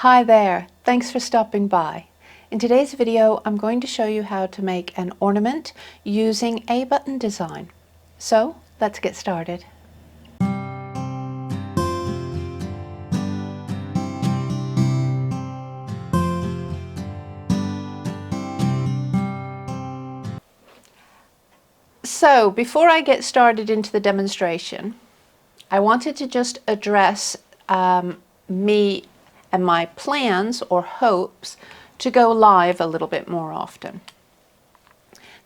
Hi there, thanks for stopping by. In today's video, I'm going to show you how to make an ornament using a button design. So let's get started. So before I get started into the demonstration, I wanted to just address me and my plans or hopes to go live a little bit more often.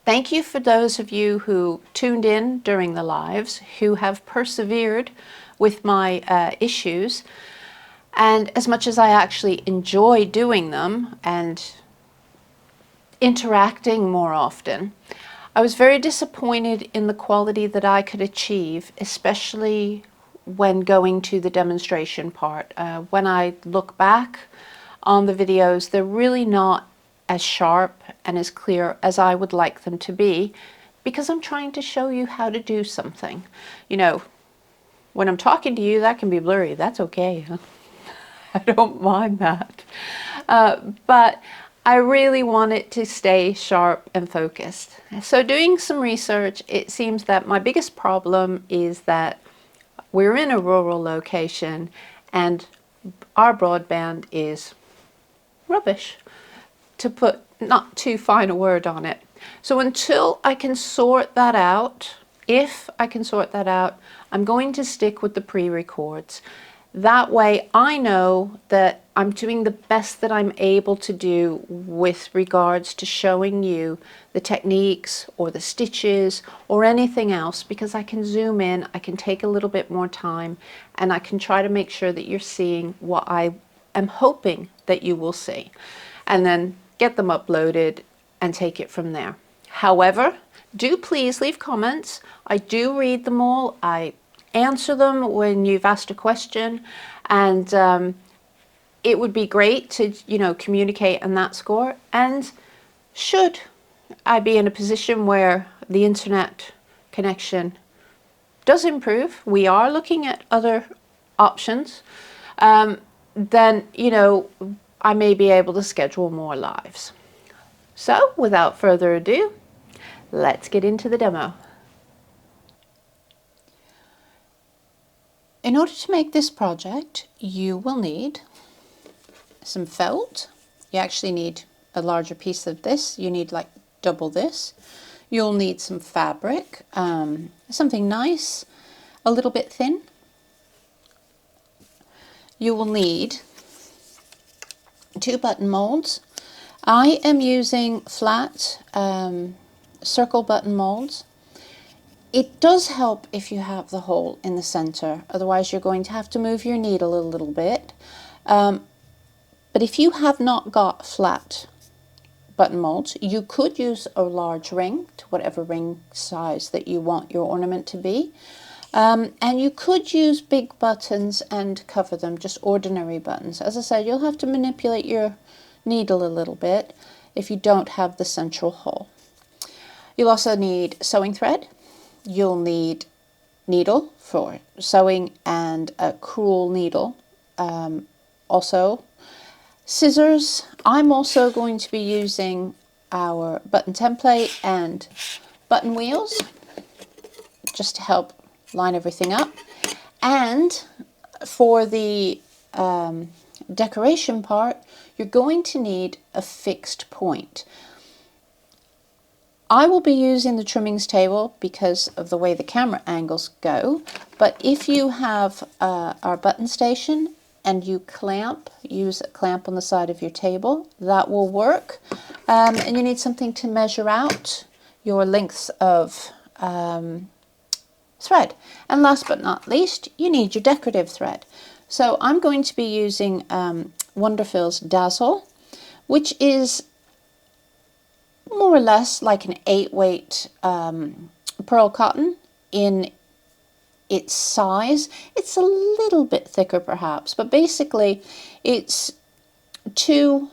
Thank you for those of you who tuned in during the lives, who have persevered with my issues. And as much as I actually enjoy doing them and interacting more often, I was very disappointed in the quality that I could achieve, especially when going to the demonstration part. When I look back on the videos, they're really not as sharp and as clear as I would like them to be, because I'm trying to show you how to do something. You know, when I'm talking to you, that can be blurry. That's okay. I don't mind that. But I really want it to stay sharp and focused. So doing some research, it seems that my biggest problem is that we're in a rural location and our broadband is rubbish, to put not too fine a word on it. So until I can sort that out, if I can sort that out, I'm going to stick with the pre-records. That way I know that I'm doing the best that I'm able to do with regards to showing you the techniques or the stitches or anything else, because I can zoom in, I can take a little bit more time, and I can try to make sure that you're seeing what I am hoping that you will see, and then get them uploaded and take it from there. However, do please leave comments. I do read them all. I answer them when you've asked a question, and it would be great to, you know, communicate on that score. And should I be in a position where the internet connection does improve, we are looking at other options, then, you know, I may be able to schedule more lives. So without further ado, let's get into the demo. In order to make this project, you will need some felt. You actually need a larger piece of this. You need like double this. You'll need some fabric, something nice, a little bit thin. You will need 2 button molds. I am using flat circle button molds. It does help if you have the hole in the center, otherwise you're going to have to move your needle a little bit. But if you have not got flat button molds, you could use a large ring, to whatever ring size that you want your ornament to be. And you could use big buttons and cover them, just ordinary buttons. As I said, you'll have to manipulate your needle a little bit if you don't have the central hole. You'll also need sewing thread. You'll need needle for sewing and a crewel needle. Also scissors. I'm also going to be using our button template and button wheels just to help line everything up. And for the decoration part, you're going to need a fixed point. I will be using the trimmings table because of the way the camera angles go, but if you have our button station and you use a clamp on the side of your table, that will work. And you need something to measure out your lengths of thread. And last but not least, you need your decorative thread. So I'm going to be using Wonderfil's Dazzle, which is more or less like an 8-weight pearl cotton in its size. It's a little bit thicker perhaps, but basically it's two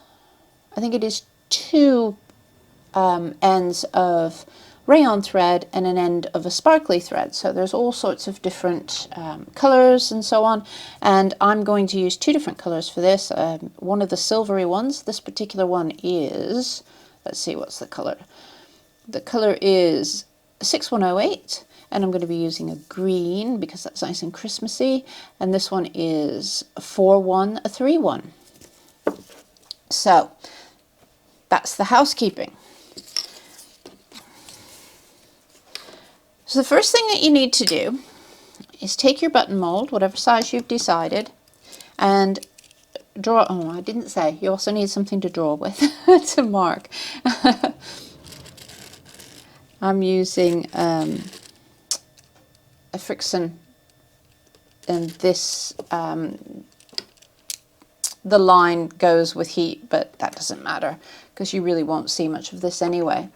ends of rayon thread and an end of a sparkly thread. So there's all sorts of different colors and so on, and I'm going to use two different colors for this. One of the silvery ones. This particular one is, let's see, what's the color? The color is 6108, and I'm going to be using a green because that's nice and Christmassy, and this one is 4131. So that's the housekeeping. So the first thing that you need to do is take your button mold, whatever size you've decided, and draw. Oh, I didn't say, you also need something to draw with, to mark. I'm using a Friction, and this, the line goes with heat, but that doesn't matter because you really won't see much of this anyway.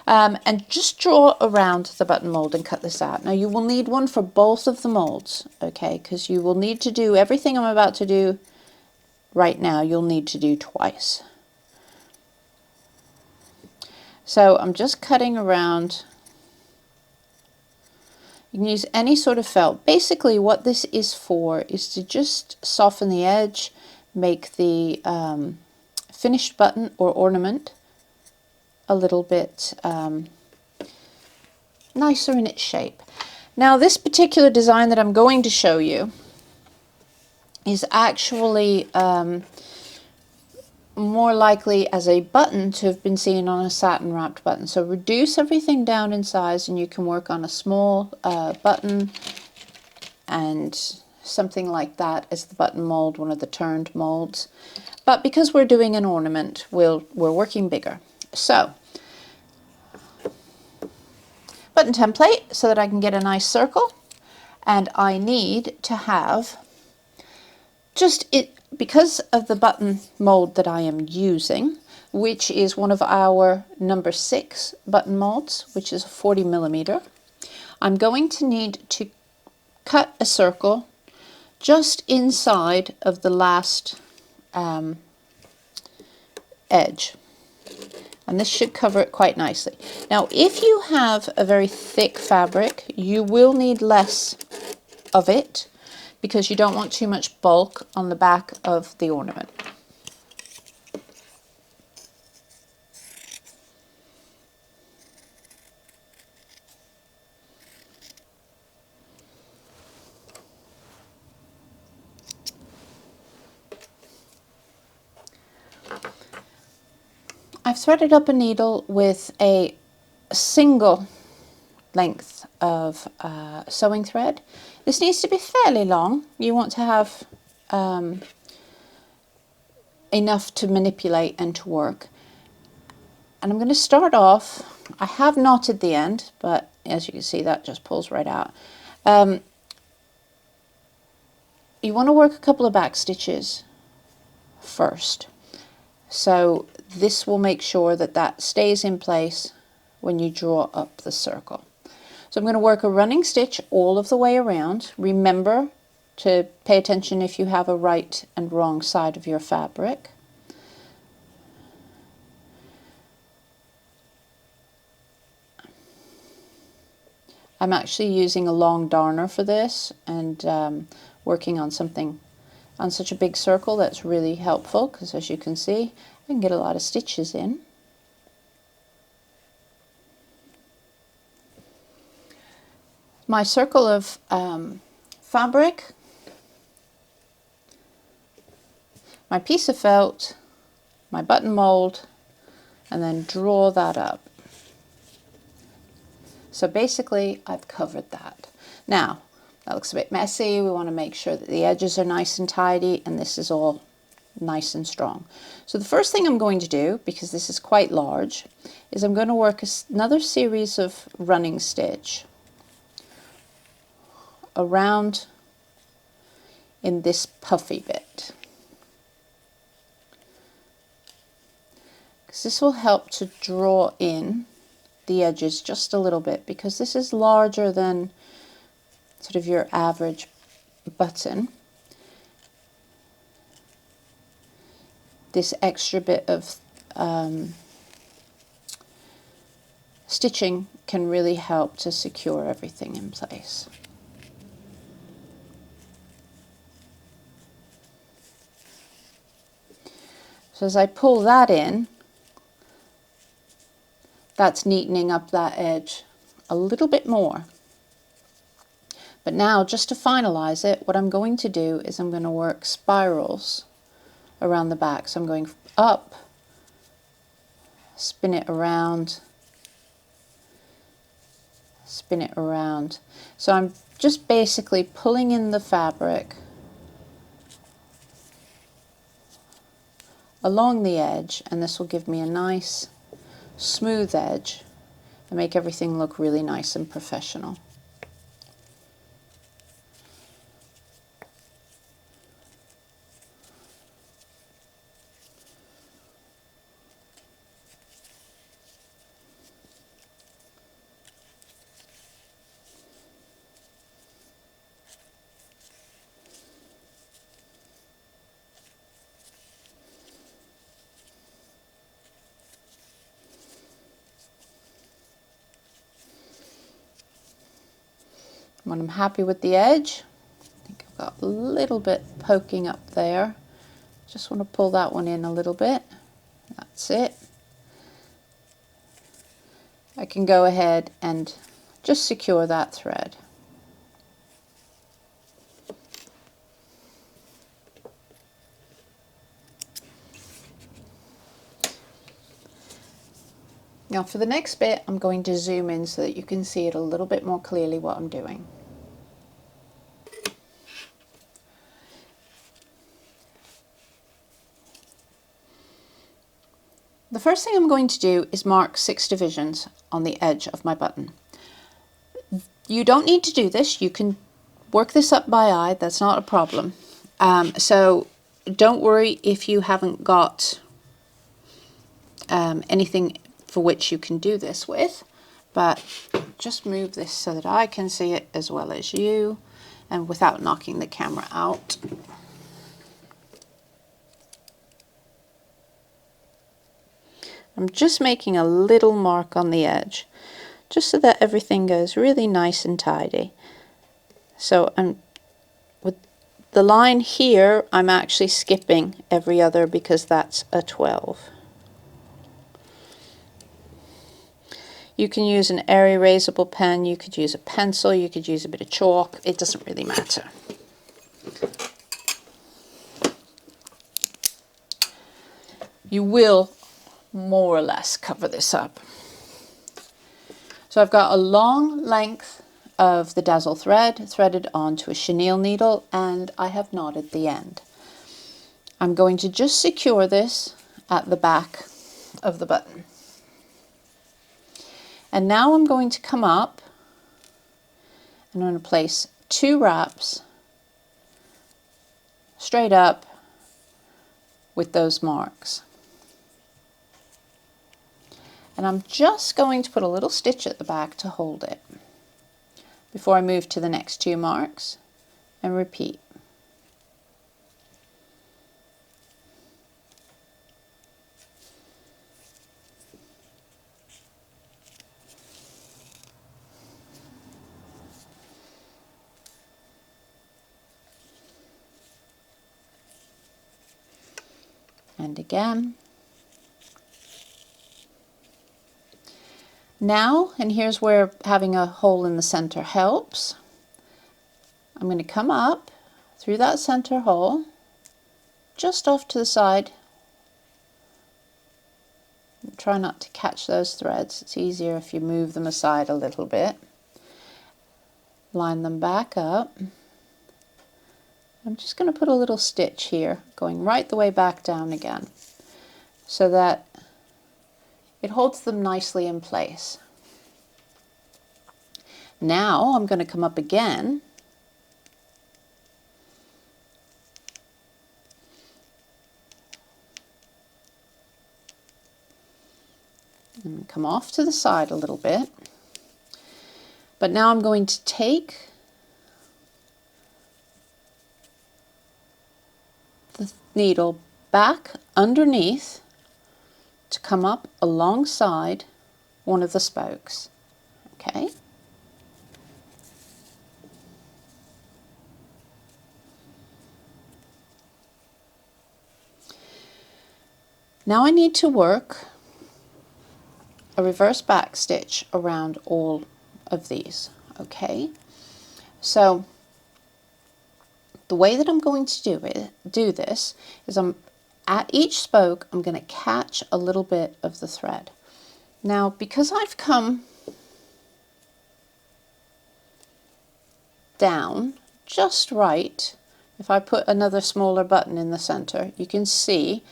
And just draw around the button mold and cut this out. Now you will need one for both of the molds, okay, because you will need to do everything I'm about to do right now, you'll need to do twice. So I'm just cutting around. You can use any sort of felt. Basically what this is for is to just soften the edge, make the finished button or ornament a little bit nicer in its shape. Now this particular design that I'm going to show you is actually more likely as a button to have been seen on a satin wrapped button. So reduce everything down in size and you can work on a small button and something like that as the button mold, one of the turned molds. But because we're doing an ornament, we're working bigger. So button template so that I can get a nice circle, and I need to have just it because of the button mold that I am using, which is one of our number 6 button molds, which is a 40mm. I'm going to need to cut a circle just inside of the last edge. And this should cover it quite nicely. Now, if you have a very thick fabric, you will need less of it because you don't want too much bulk on the back of the ornament. I've threaded up a needle with a single length of sewing thread. This needs to be fairly long. You want to have enough to manipulate and to work. And I'm going to start off, I have knotted the end, but as you can see that just pulls right out. You want to work a couple of back stitches first. So this will make sure that that stays in place when you draw up the circle. So I'm going to work a running stitch all of the way around. Remember to pay attention if you have a right and wrong side of your fabric. I'm actually using a long darner for this, and working on something on such a big circle that's really helpful because, as you can see, I can get a lot of stitches in. My circle of fabric, my piece of felt, my button mold, and then draw that up. So basically I've covered that. Now that looks a bit messy. We want to make sure that the edges are nice and tidy and this is all nice and strong. So the first thing I'm going to do, because this is quite large, is I'm going to work another series of running stitch around in this puffy bit, because this will help to draw in the edges just a little bit, because this is larger than sort of your average button. This extra bit of stitch stitching can really help to secure everything in place. So as I pull that in, that's neatening up that edge a little bit more. But now, just to finalize it, what I'm going to do is I'm going to work spirals around the back. So I'm going up, spin it around, spin it around. So I'm just basically pulling in the fabric along the edge, and this will give me a nice smooth edge and make everything look really nice and professional. When I'm happy with the edge, I think I've got a little bit poking up there. Just want to pull that one in a little bit. That's it. I can go ahead and just secure that thread. Now for the next bit, I'm going to zoom in so that you can see it a little bit more clearly what I'm doing. The first thing I'm going to do is mark 6 divisions on the edge of my button. You don't need to do this. You can work this up by eye. That's not a problem. So don't worry if you haven't got anything for which you can do this with, but just move this so that I can see it as well as you and without knocking the camera out. I'm just making a little mark on the edge just so that everything goes really nice and tidy. So with the line here, I'm actually skipping every other because that's a 12. You can use an air erasable pen, you could use a pencil, you could use a bit of chalk, it doesn't really matter. You will more or less cover this up. So I've got a long length of the Dazzle thread threaded onto a chenille needle, and I have knotted the end. I'm going to just secure this at the back of the button. And now I'm going to come up and I'm going to place 2 wraps straight up with those marks. And I'm just going to put a little stitch at the back to hold it before I move to the next 2 marks and repeat. And again. Now, and here's where having a hole in the center helps, I'm going to come up through that center hole, just off to the side. Try not to catch those threads, it's easier if you move them aside a little bit. Line them back up. I'm just going to put a little stitch here, going right the way back down again, so that it holds them nicely in place. Now I'm going to come up again and come off to the side a little bit. But now I'm going to take the needle back underneath to come up alongside one of the spokes. Okay. Now I need to work a reverse back stitch around all of these. Okay, so the way that I'm going to do this is at each spoke I'm going to catch a little bit of the thread. Now because I've come down just right, if I put another smaller button in the center, you can see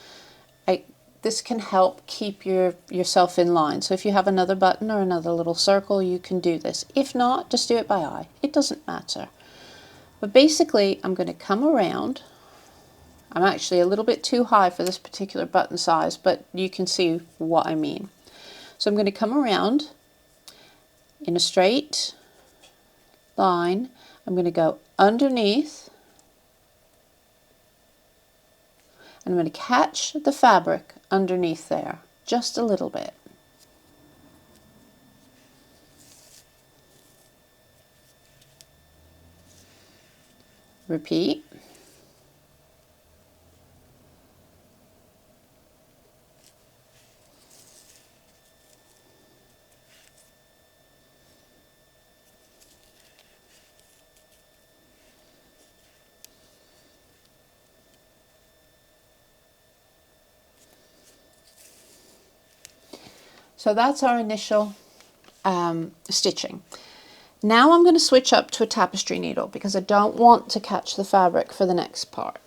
this can help keep yourself in line. So if you have another button or another little circle, you can do this. If not, just do it by eye. It doesn't matter. But basically, I'm going to come around. I'm actually a little bit too high for this particular button size, but you can see what I mean. So I'm going to come around in a straight line. I'm going to go underneath. And I'm going to catch the fabric underneath there, just a little bit. Repeat. So that's our initial stitching. Now I'm going to switch up to a tapestry needle because I don't want to catch the fabric for the next part.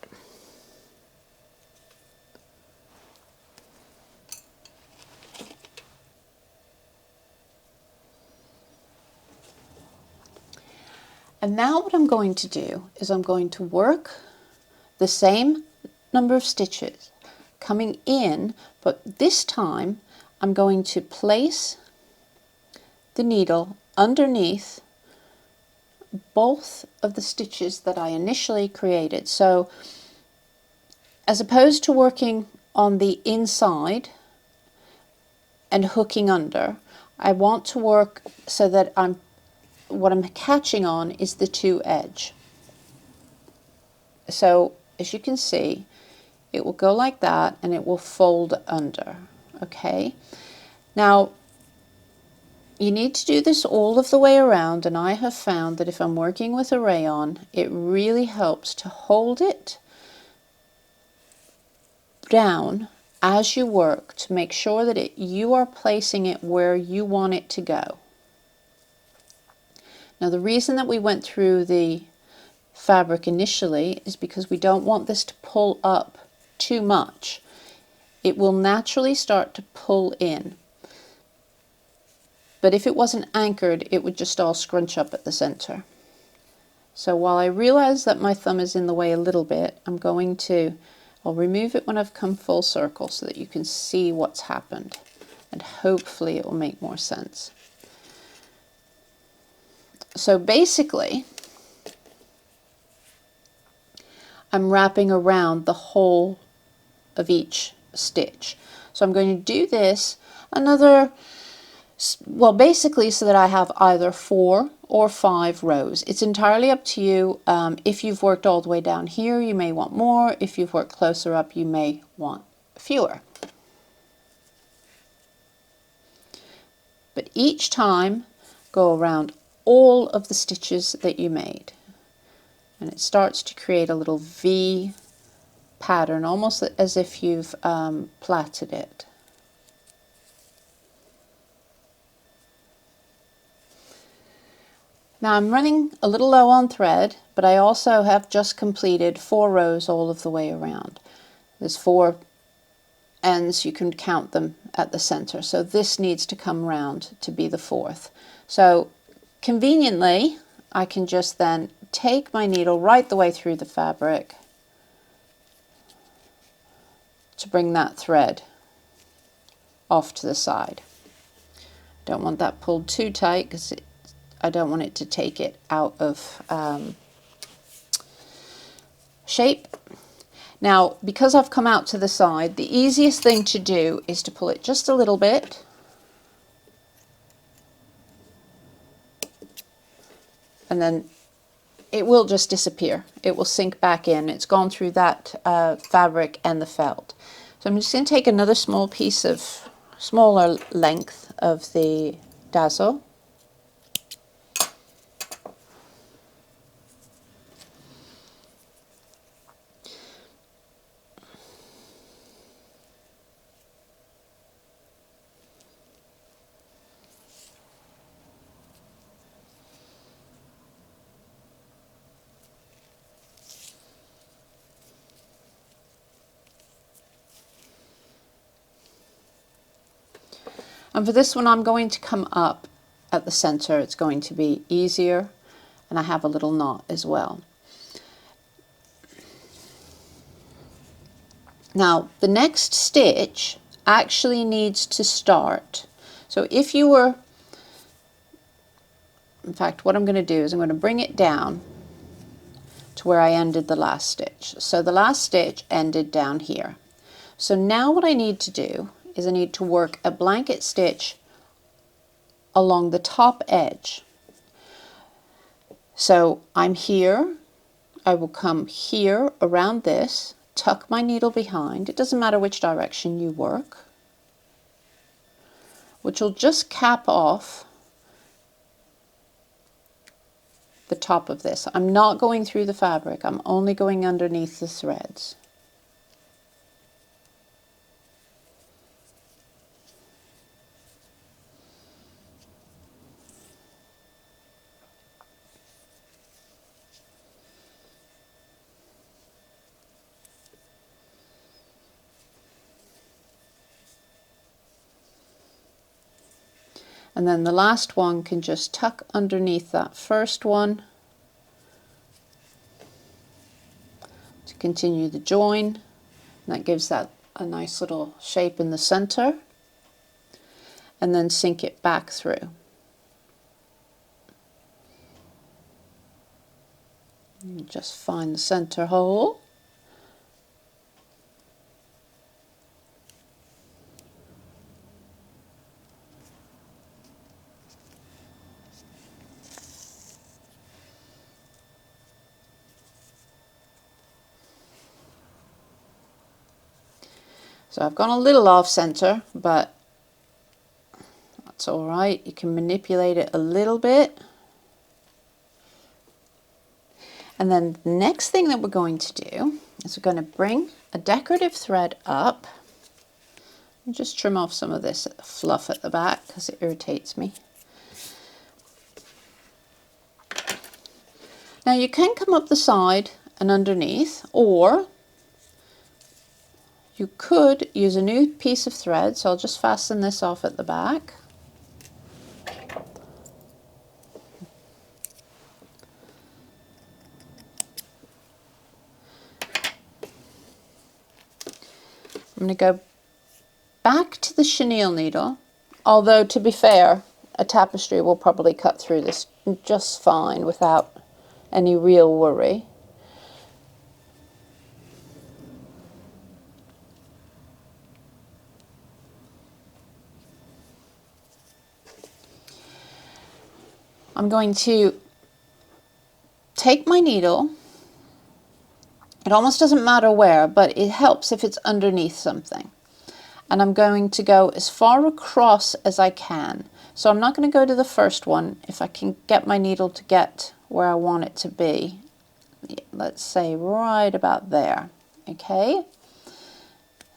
And now what I'm going to do is I'm going to work the same number of stitches coming in, but this time I'm going to place the needle underneath both of the stitches that I initially created. So as opposed to working on the inside and hooking under, I want to work so that what I'm catching on is the two edge. So as you can see, it will go like that and it will fold under. Okay, now you need to do this all of the way around, and I have found that if I'm working with a rayon, it really helps to hold it down as you work to make sure that you are placing it where you want it to go. Now the reason that we went through the fabric initially is because we don't want this to pull up too much. It will naturally start to pull in. But if it wasn't anchored, it would just all scrunch up at the center. So while I realize that my thumb is in the way a little bit, I'll remove it when I've come full circle so that you can see what's happened. And hopefully it will make more sense. So basically, I'm wrapping around the whole of each stitch. So I'm going to do this another, well, basically so that I have either 4 or 5 rows. It's entirely up to you. If you've worked all the way down here, you may want more. If you've worked closer up, you may want fewer. But each time, go around all of the stitches that you made. And it starts to create a little V pattern, almost as if you've plaited it. Now I'm running a little low on thread, but I also have just completed 4 rows all of the way around. There's 4 ends, you can count them at the center, so this needs to come round to be the 4th. So conveniently, I can just then take my needle right the way through the fabric to bring that thread off to the side. Don't want that pulled too tight because I don't want it to take it out of shape. Now, because I've come out to the side, the easiest thing to do is to pull it just a little bit and then it will just disappear. It will sink back in. It's gone through that fabric and the felt. So I'm just going to take another small piece of smaller length of the Dazzle. And for this one, I'm going to come up at the center. It's going to be easier, and I have a little knot as well. Now, the next stitch actually needs to start. So if you were, in fact, what I'm going to do is I'm going to bring it down to where I ended the last stitch. So the last stitch ended down here. So now what I need to do is I need to work a blanket stitch along the top edge. So I'm here, I will come here around this, tuck my needle behind, it doesn't matter which direction you work, which will just cap off the top of this. I'm not going through the fabric, I'm only going underneath the threads. And then the last one can just tuck underneath that first one to continue the join. And that gives that a nice little shape in the center. And then sink it back through. And just find the center hole. So I've gone a little off center, but that's all right. You can manipulate it a little bit. And then the next thing that we're going to do is we're going to bring a decorative thread up and just trim off some of this fluff at the back because it irritates me. Now you can come up the side and underneath, or you could use a new piece of thread, so I'll just fasten this off at the back. I'm going to go back to the chenille needle, although to be fair, a tapestry will probably cut through this just fine without any real worry. I'm going to take my needle, it almost doesn't matter where, but it helps if it's underneath something. And I'm going to go as far across as I can. So I'm not going to go to the first one. If I can get my needle to get where I want it to be, let's say right about there, okay?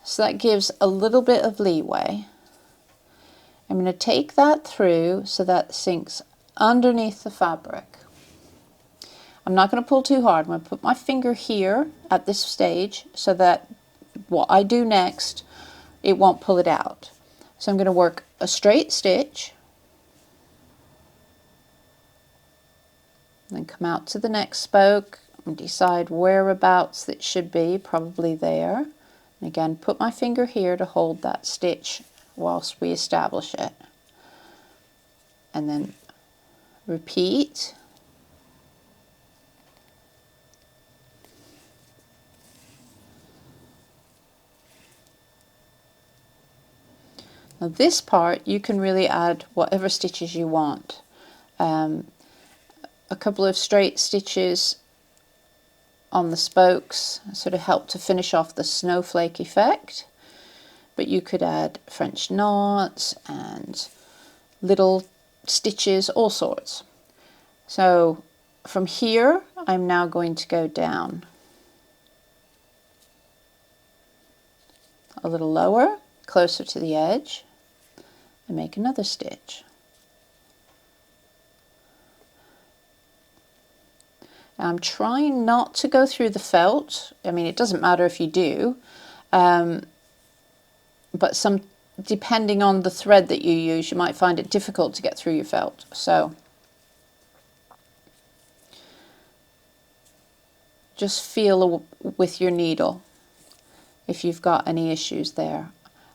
So that gives a little bit of leeway. I'm going to take that through so that sinks underneath the fabric. I'm not going to pull too hard. I'm going to put my finger here at this stage so that what I do next, it won't pull it out. So I'm going to work a straight stitch, then come out to the next spoke and decide whereabouts it should be, probably there. And again, put my finger here to hold that stitch whilst we establish it. And then repeat. Now this part you can really add whatever stitches you want. a couple of straight stitches on the spokes, sort of help to finish off the snowflake effect. But you could add French knots and little stitches, all sorts. So from here, I'm now going to go down a little lower, closer to the edge, and make another stitch. I'm trying not to go through the felt. I mean, it doesn't matter if you do, but depending on the thread that you use, you might find it difficult to get through your felt. So just feel with your needle if you've got any issues there.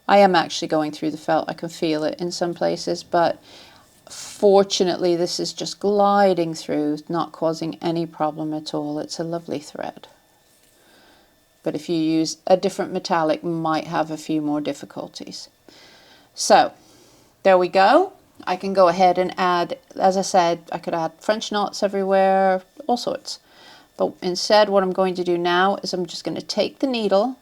I am actually going through the felt. I can feel it in some places, but fortunately this is just gliding through, not causing any problem at all. It's a lovely thread. But if you use a different metallic, might have a few more difficulties. So there we go. I can go ahead and add, as I said, I could add French knots everywhere, all sorts. But instead what I'm going to do now is I'm just going to take the needle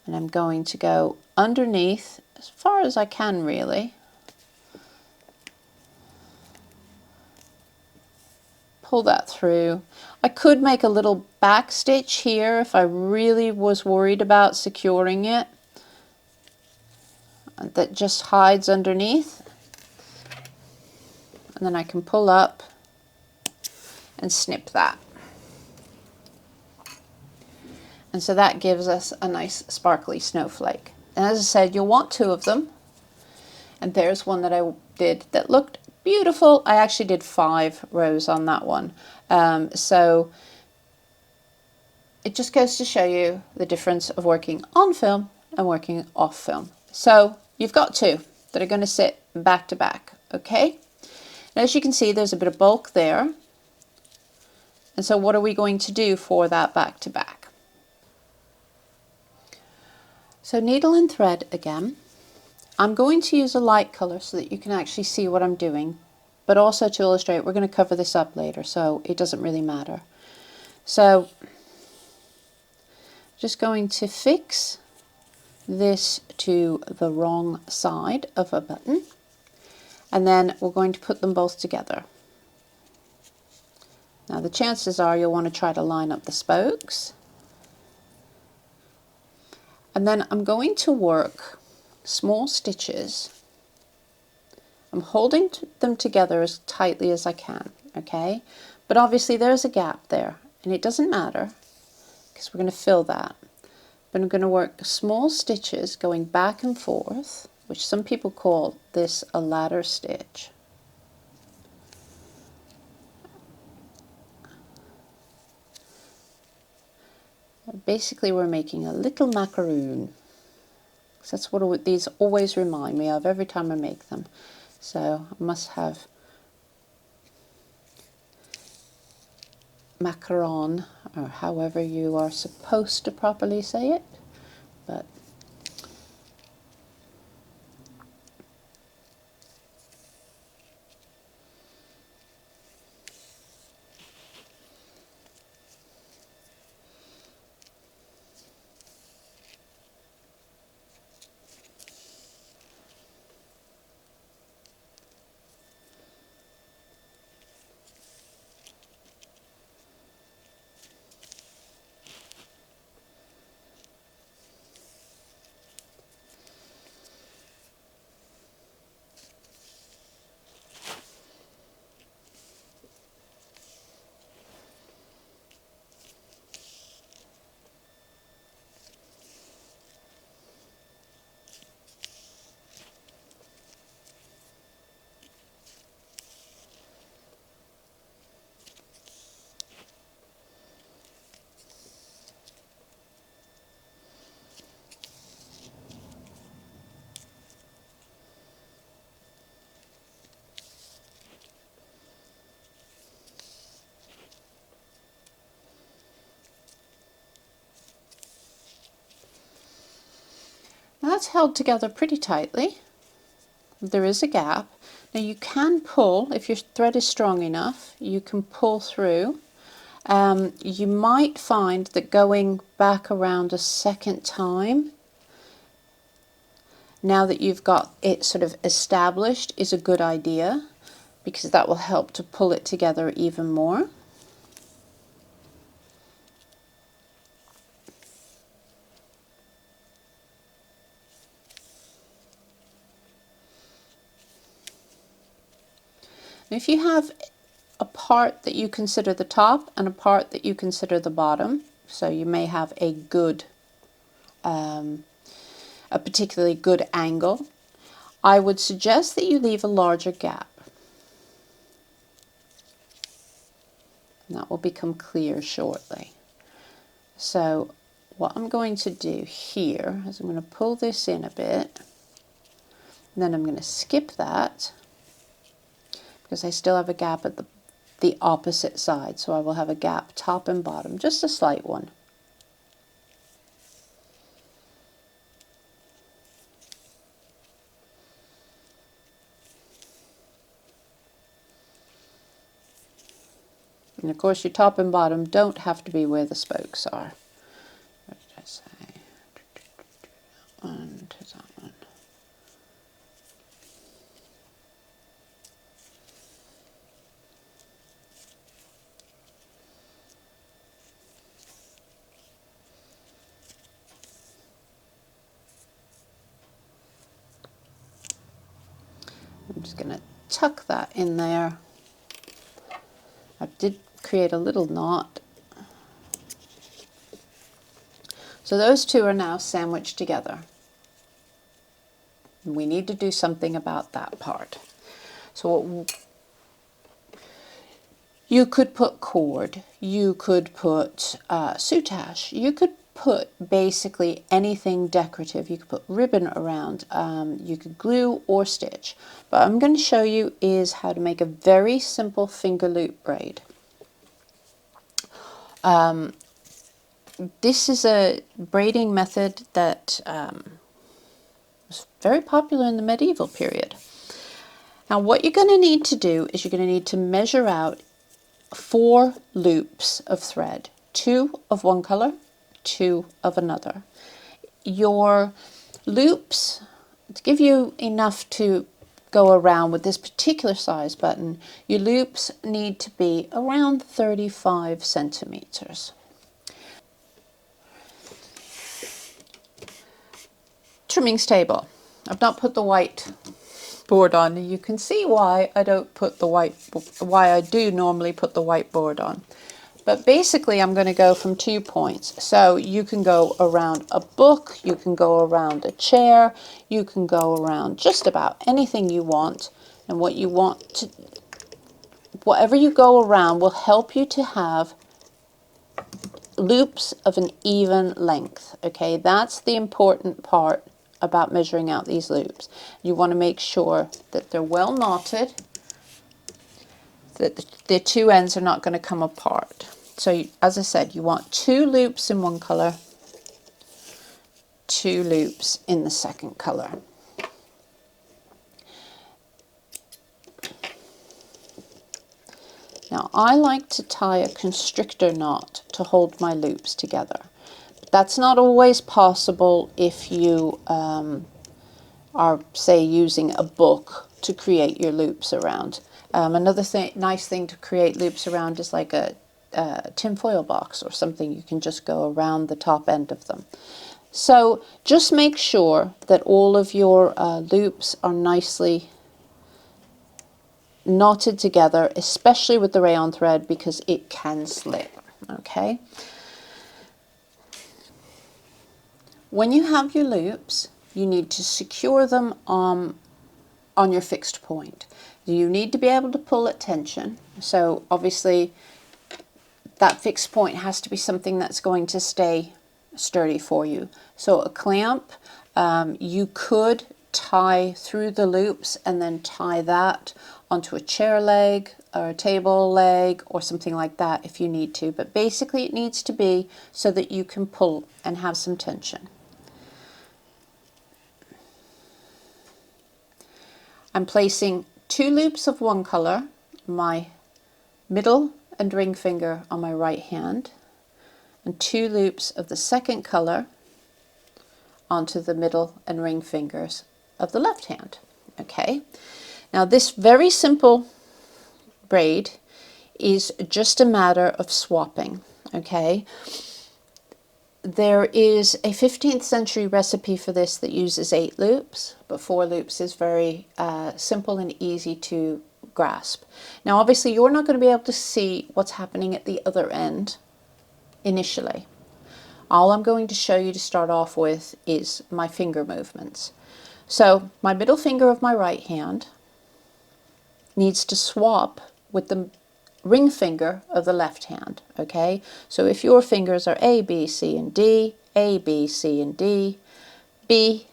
and I'm going to go underneath as far as I can, really. Pull that through. I could make a little back stitch here if I really was worried about securing it. That just hides underneath. And then I can pull up and snip that. And so that gives us a nice sparkly snowflake. And as I said, you'll want 2 of them. And there's one that I did that looked beautiful. I actually did 5 rows on that one. So it just goes to show you the difference of working on film and working off film. So you've got 2 that are going to sit back to back, okay? And as you can see, there's a bit of bulk there. And so what are we going to do for that back to back? So needle and thread again. I'm going to use a light color so that you can actually see what I'm doing, but also to illustrate, we're going to cover this up later, so it doesn't really matter. So just going to fix this to the wrong side of a button, and then we're going to put them both together. Now the chances are you'll want to try to line up the spokes. And then I'm going to work small stitches. I'm holding them together as tightly as I can, okay? But obviously there's a gap there, and it doesn't matter because we're going to fill that. But I'm going to work small stitches going back and forth, which some people call this a ladder stitch. Basically we're making a little macaroon. So that's what these always remind me of every time I make them. So I must have macaron, or however you are supposed to properly say it. But now that's held together pretty tightly. There is a gap, Now you can pull, if your thread is strong enough, you can pull through. You might find that going back around a second time, now that you've got it sort of established, is a good idea, because that will help to pull it together even more. And if you have a part that you consider the top and a part that you consider the bottom, so you may have a good, a particularly good angle, I would suggest that you leave a larger gap. And that will become clear shortly. So what I'm going to do here is I'm going to pull this in a bit, and then I'm going to skip that because I still have a gap at the opposite side. So I will have a gap top and bottom, just a slight one. And of course your top and bottom don't have to be where the spokes are. What did I say? And that one. I'm just going to tuck that in there. I did create a little knot. So those two are now sandwiched together. We need to do something about that part. So you could put cord, you could put soutache, you could put basically anything decorative. You could put ribbon around, you could glue or stitch. But I'm going to show you is how to make a very simple finger loop braid. This is a braiding method that was very popular in the medieval period. Now what you're going to need to do is you're going to need to measure out 4 loops of thread, 2 of one color, 2 of another. Your loops, to give you enough to go around with this particular size button, your loops need to be around 35 centimeters. Trimmings table. I've not put the white board on. You can see why I don't put the why I do normally put the white board on. But basically I'm going to go from 2 points. So you can go around a book, you can go around a chair, you can go around just about anything you want. And what you want to, whatever you go around will help you to have loops of an even length. Okay, that's the important part about measuring out these loops. You want to make sure that they're well knotted, that the 2 ends are not going to come apart. So as I said, you want 2 loops in one color, 2 loops in the second color. Now I like to tie a constrictor knot to hold my loops together. That's not always possible if you are, say, using a book to create your loops around. Another nice thing to create loops around is like a tinfoil box or something. You can just go around the top end of them. So just make sure that all of your loops are nicely knotted together, especially with the rayon thread, because it can slip. Okay. When you have your loops, you need to secure them on your fixed point. You need to be able to pull at tension. So obviously that fixed point has to be something that's going to stay sturdy for you. So a clamp, you could tie through the loops and then tie that onto a chair leg or a table leg or something like that if you need to. But basically it needs to be so that you can pull and have some tension. I'm placing 2 loops of one color, my middle and ring finger on my right hand, and 2 loops of the second color onto the middle and ring fingers of the left hand. Okay, now this very simple braid is just a matter of swapping. Okay, there is a 15th century recipe for this that uses 8 loops, but 4 loops is very simple and easy to grasp. Now obviously you're not going to be able to see what's happening at the other end initially. All I'm going to show you to start off with is my finger movements. So my middle finger of my right hand needs to swap with the ring finger of the left hand, okay? So if your fingers are A, B, C, and D, A, B, C, and D, B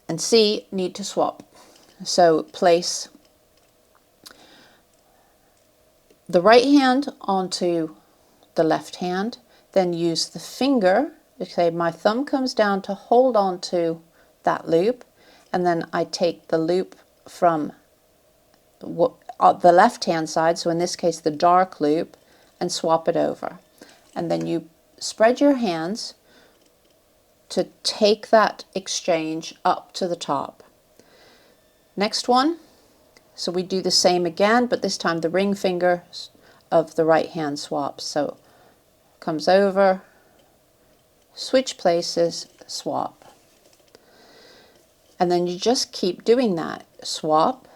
and C need to swap. So place the right hand onto the left hand, then use the finger, okay, my thumb comes down to hold on to that loop, and then I take the loop from the left hand side, so in this case the dark loop, and swap it over. And then you spread your hands to take that exchange up to the top. Next one, so we do the same again, but this time the ring finger of the right hand swaps. So comes over, switch places, swap. And then you just keep doing that. Swap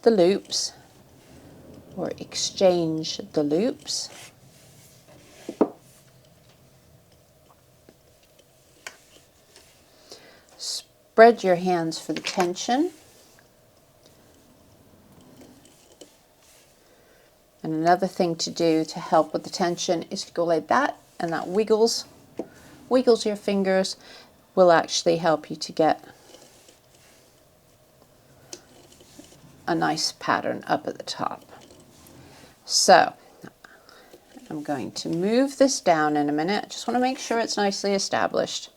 the loops, or exchange the loops. Spread your hands for the tension. And another thing to do to help with the tension is to go like that, and that wiggles your fingers, will actually help you to get a nice pattern up at the top. So I'm going to move this down in a minute. I just want to make sure it's nicely established.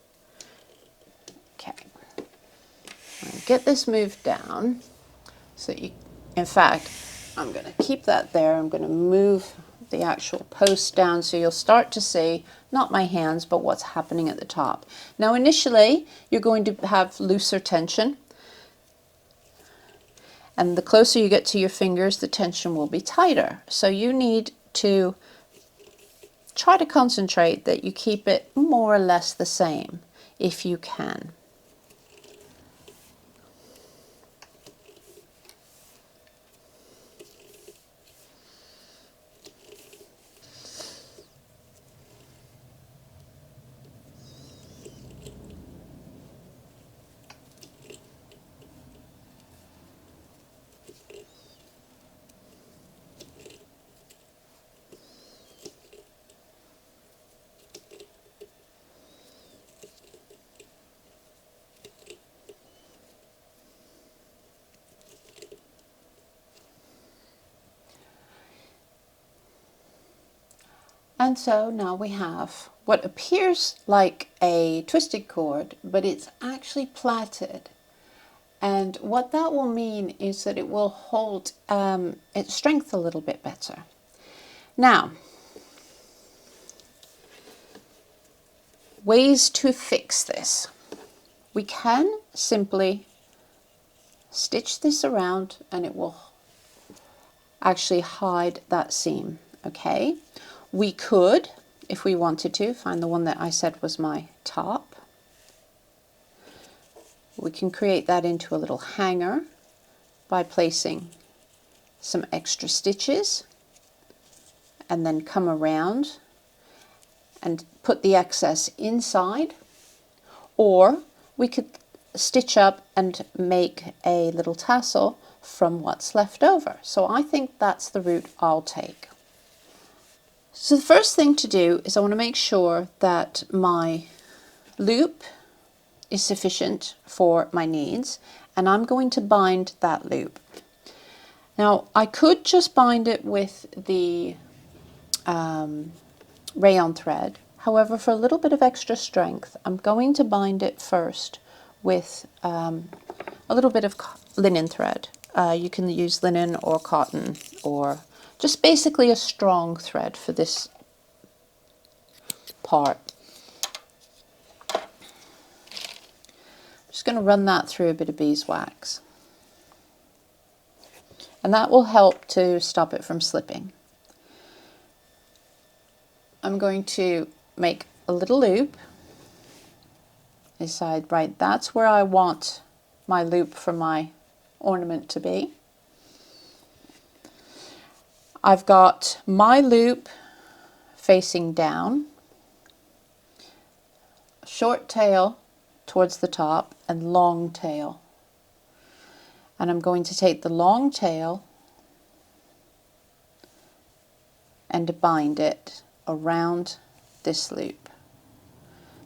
Okay, get this moved down so you, in fact, I'm going to keep that there. I'm going to move the actual post down so you'll start to see not my hands but what's happening at the top. Now initially you're going to have looser tension, and the closer you get to your fingers the tension will be tighter. So you need to try to concentrate that you keep it more or less the same if you can. And so now we have what appears like a twisted cord, but it's actually plaited. And what that will mean is that it will hold its strength a little bit better. Now, ways to fix this. We can simply stitch this around and it will actually hide that seam, okay? We could, if we wanted to, find the one that I said was my top. We can create that into a little hanger by placing some extra stitches and then come around and put the excess inside, or we could stitch up and make a little tassel from what's left over. So I think that's the route I'll take. So the first thing to do is I want to make sure that my loop is sufficient for my needs, and I'm going to bind that loop. Now I could just bind it with the rayon thread. However, for a little bit of extra strength, I'm going to bind it first with a little bit of linen thread. You can use linen or cotton or just basically a strong thread for this part. I'm just going to run that through a bit of beeswax. And that will help to stop it from slipping. I'm going to make a little loop. Decide, right, that's where I want my loop for my ornament to be. I've got my loop facing down, short tail towards the top and long tail. And I'm going to take the long tail and bind it around this loop.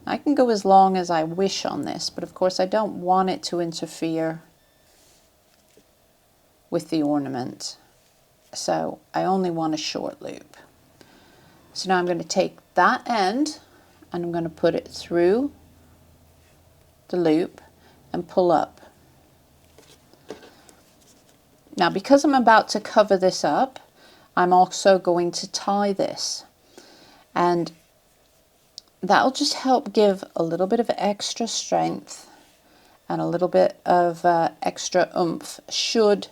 I can go as long as I wish on this, but of course I don't want it to interfere with the ornament. So I only want a short loop. So now I'm going to take that end and I'm going to put it through the loop and pull up. Now, because I'm about to cover this up, I'm also going to tie this, and that'll just help give a little bit of extra strength and a little bit of extra oomph should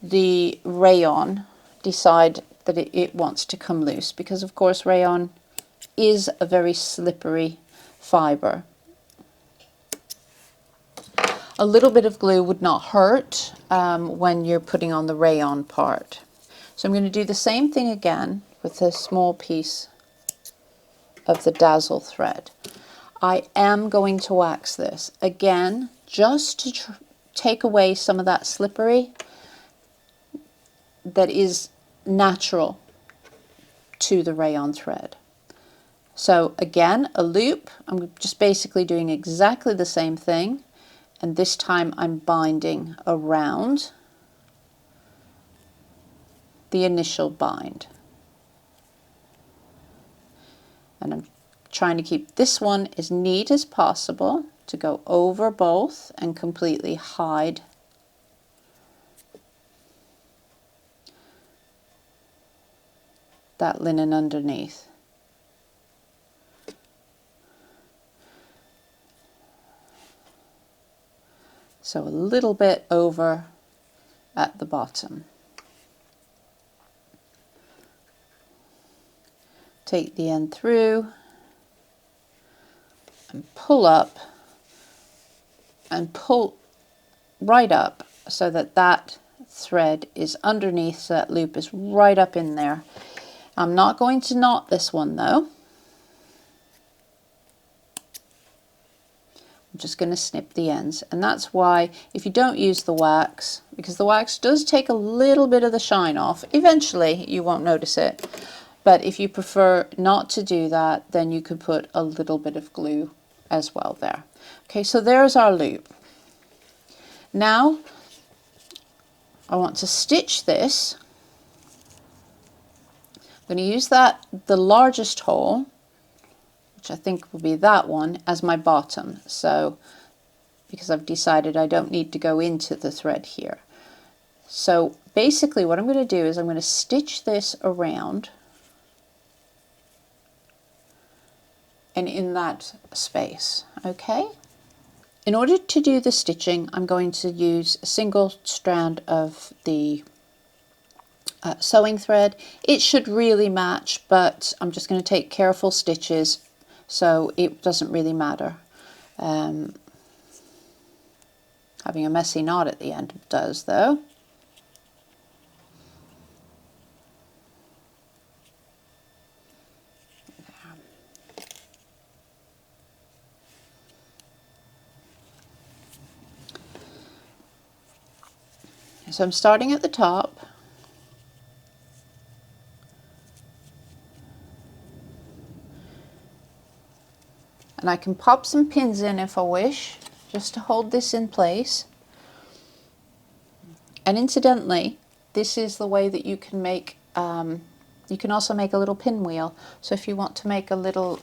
the rayon decide that it wants to come loose, because of course rayon is a very slippery fiber. A little bit of glue would not hurt when you're putting on the rayon part. So I'm going to do the same thing again with a small piece of the Dazzle thread. I am going to wax this again just to take away some of that slippery that is natural to the rayon thread. So again, a loop. I'm just basically doing exactly the same thing, and this time I'm binding around the initial bind. And I'm trying to keep this one as neat as possible to go over both and completely hide that linen underneath. So a little bit over at the bottom. Take the end through and pull up and pull right up so that that thread is underneath, so that loop is right up in there. I'm not going to knot this one though. I'm just going to snip the ends, and that's why if you don't use the wax, because the wax does take a little bit of the shine off, eventually you won't notice it, but if you prefer not to do that, then you could put a little bit of glue as well there. Okay, so there's our loop. Now I want to stitch this. I'm going to use the largest hole, which I think will be that one, as my bottom. So, because I've decided I don't need to go into the thread here. So basically what I'm going to do is I'm going to stitch this around and in that space, okay? In order to do the stitching, I'm going to use a single strand of the sewing thread. It should really match, but I'm just going to take careful stitches so it doesn't really matter. Having a messy knot at the end does though. So I'm starting at the top. And I can pop some pins in if I wish, just to hold this in place. And incidentally, this is the way that you can make, you can also make a little pinwheel. So if you want to make a little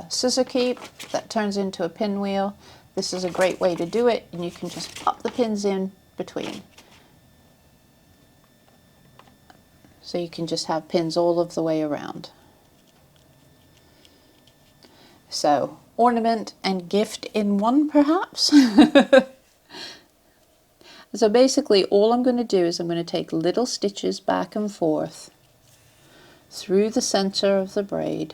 scissor keep that turns into a pinwheel, this is a great way to do it, and you can just pop the pins in between. So you can just have pins all of the way around. So, ornament and gift in one, perhaps? So basically all I'm going to do is I'm going to take little stitches back and forth through the center of the braid,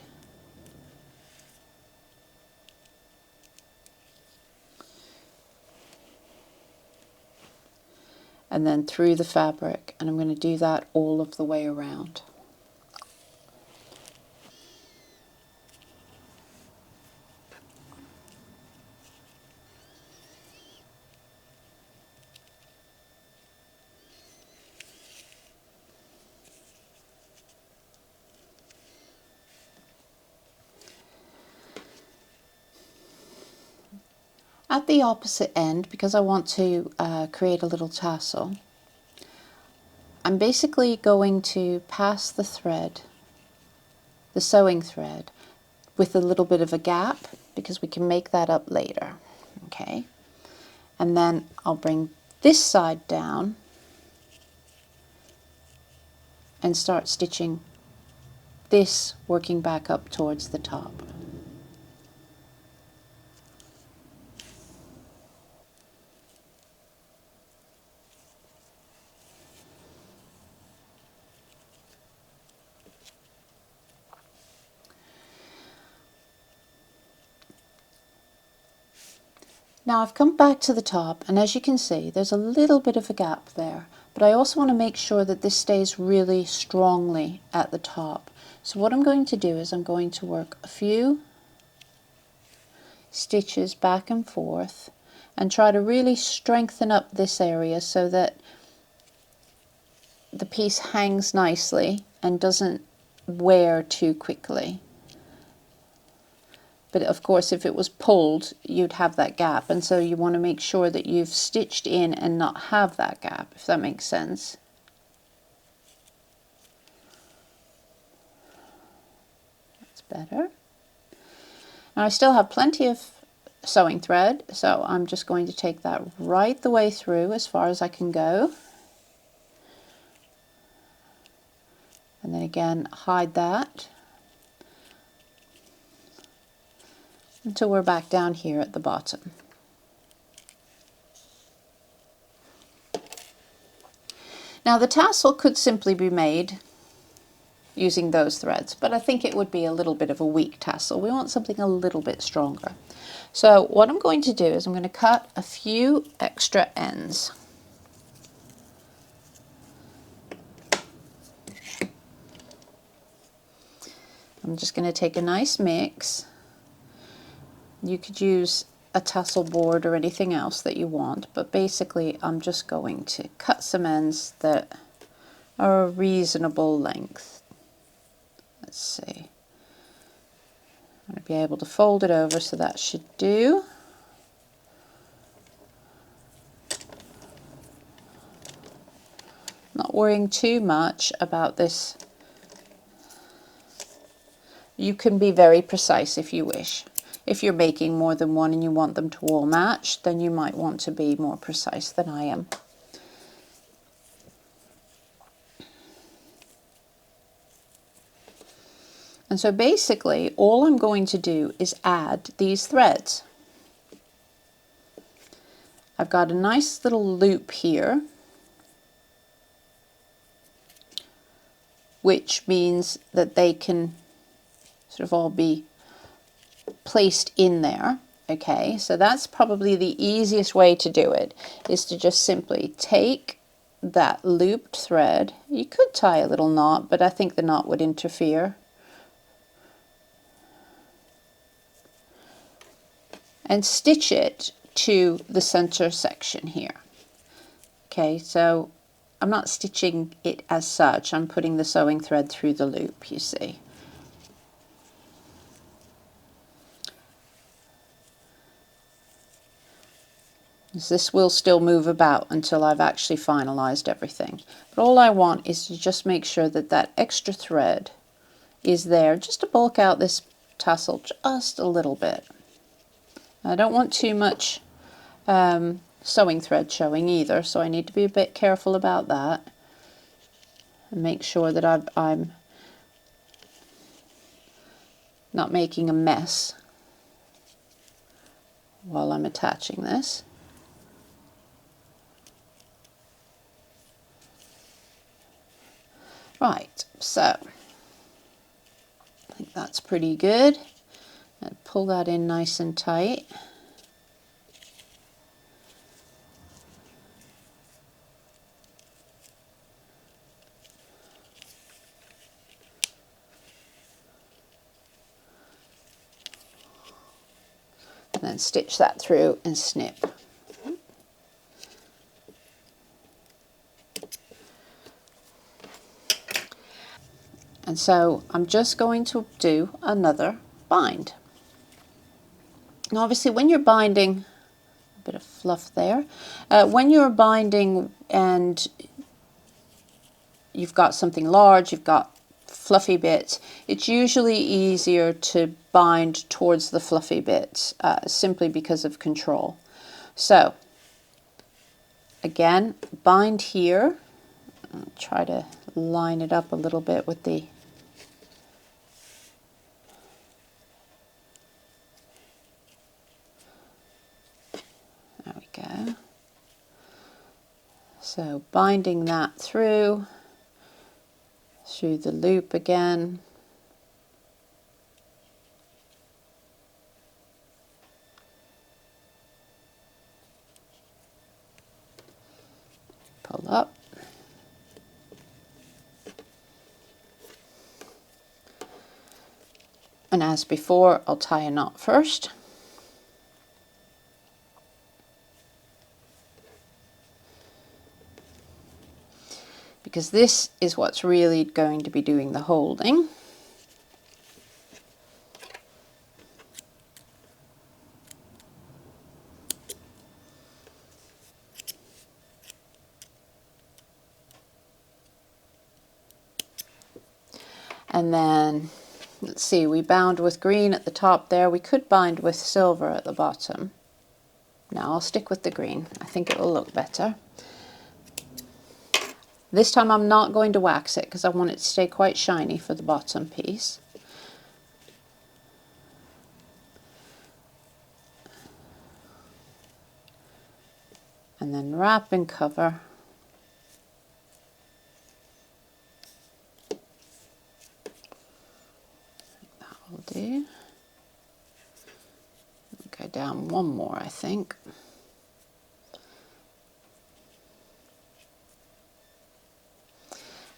and then through the fabric, and I'm going to do that all of the way around. At the opposite end, because I want to create a little tassel, I'm basically going to pass the thread, the sewing thread, with a little bit of a gap, because we can make that up later. Okay, and then I'll bring this side down and start stitching this, working back up towards the top. Now I've come back to the top, and as you can see there's a little bit of a gap there, but I also want to make sure that this stays really strongly at the top. So what I'm going to do is I'm going to work a few stitches back and forth and try to really strengthen up this area so that the piece hangs nicely and doesn't wear too quickly. But of course if it was pulled you'd have that gap, and so you want to make sure that you've stitched in and not have that gap, if that makes sense. That's better. Now I still have plenty of sewing thread, so I'm just going to take that right the way through as far as I can go. And then again hide that until we're back down here at the bottom. Now the tassel could simply be made using those threads, but I think it would be a little bit of a weak tassel. We want something a little bit stronger. So what I'm going to do is I'm going to cut a few extra ends. I'm just going to take a nice mix. You could use a tassel board or anything else that you want, but basically I'm just going to cut some ends that are a reasonable length. Let's see. I'm going to be able to fold it over, so that should do. Not worrying too much about this. You can be very precise if you wish. If you're making more than one and you want them to all match, then you might want to be more precise than I am. And so basically all I'm going to do is add these threads. I've got a nice little loop here, which means that they can sort of all be placed in there. Okay, so that's probably the easiest way to do it, is to just simply take that looped thread. You could tie a little knot, but I think the knot would interfere. And stitch it to the center section here. Okay, so I'm not stitching it as such, I'm putting the sewing thread through the loop, you see. This will still move about until I've actually finalized everything. But all I want is to just make sure that that extra thread is there, just to bulk out this tassel just a little bit. I don't want too much sewing thread showing either, so I need to be a bit careful about that. and make sure that I'm not making a mess while I'm attaching this. Right, so I think that's pretty good. And pull that in nice and tight. And then stitch that through and snip. And so I'm just going to do another bind. Now obviously when you're binding, a bit of fluff there, when you're binding and you've got something large, you've got fluffy bits, it's usually easier to bind towards the fluffy bits simply because of control. So again, bind here. I'll try to line it up a little bit with the there we go. So binding that through the loop again. Pull up. And as before, I'll tie a knot first. Because this is what's really going to be doing the holding. And then, let's see, we bound with green at the top there. We could bind with silver at the bottom. No, I'll stick with the green. I think it will look better. This time I'm not going to wax it because I want it to stay quite shiny for the bottom piece. And then wrap and cover. That will do. Go down one more, I think.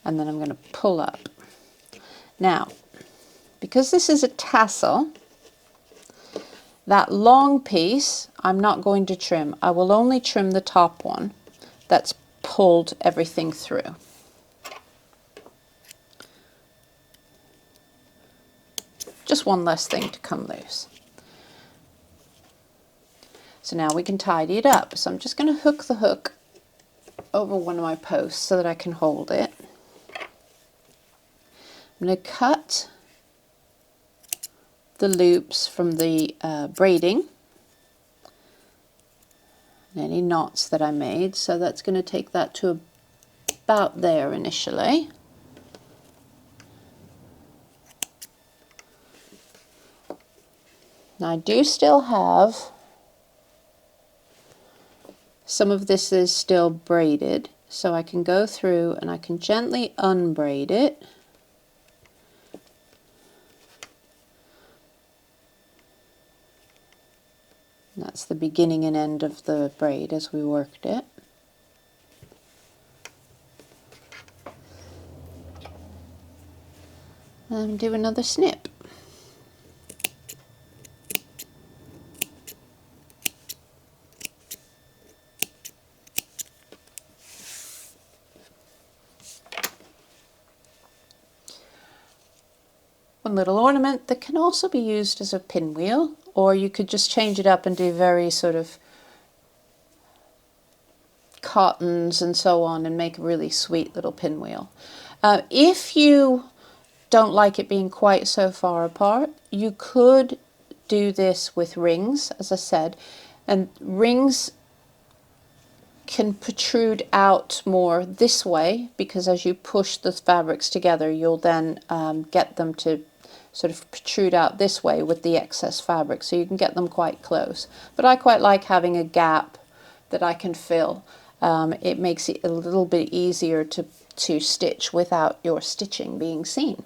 And then I'm going to pull up. Now, because this is a tassel, that long piece I'm not going to trim. I will only trim the top one that's pulled everything through. Just one less thing to come loose. So now we can tidy it up. So I'm just going to hook the hook over one of my posts so that I can hold it. I'm going to cut the loops from the braiding and any knots that I made. So that's going to take that to about there initially. Now I do still have some of this is still braided, so I can go through and I can gently unbraid it. And that's the beginning and end of the braid as we worked it. And do another snip. One little ornament that can also be used as a pinwheel, or you could just change it up and do very sort of cottons and so on and make a really sweet little pinwheel. If you don't like it being quite so far apart, you could do this with rings, as I said, and rings can protrude out more this way, because as you push the fabrics together, you'll then get them to sort of protrude out this way with the excess fabric, so you can get them quite close. But I quite like having a gap that I can fill. It makes it a little bit easier to stitch without your stitching being seen.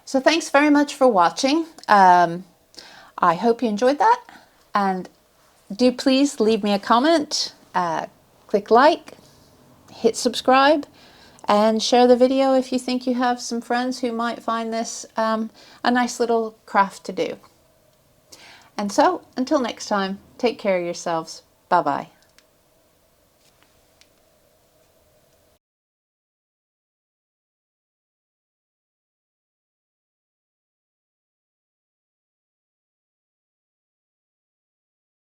So thanks very much for watching. I hope you enjoyed that, and do please leave me a comment, click like, hit subscribe, and share the video if you think you have some friends who might find this a nice little craft to do. And so, until next time, take care of yourselves. Bye-bye.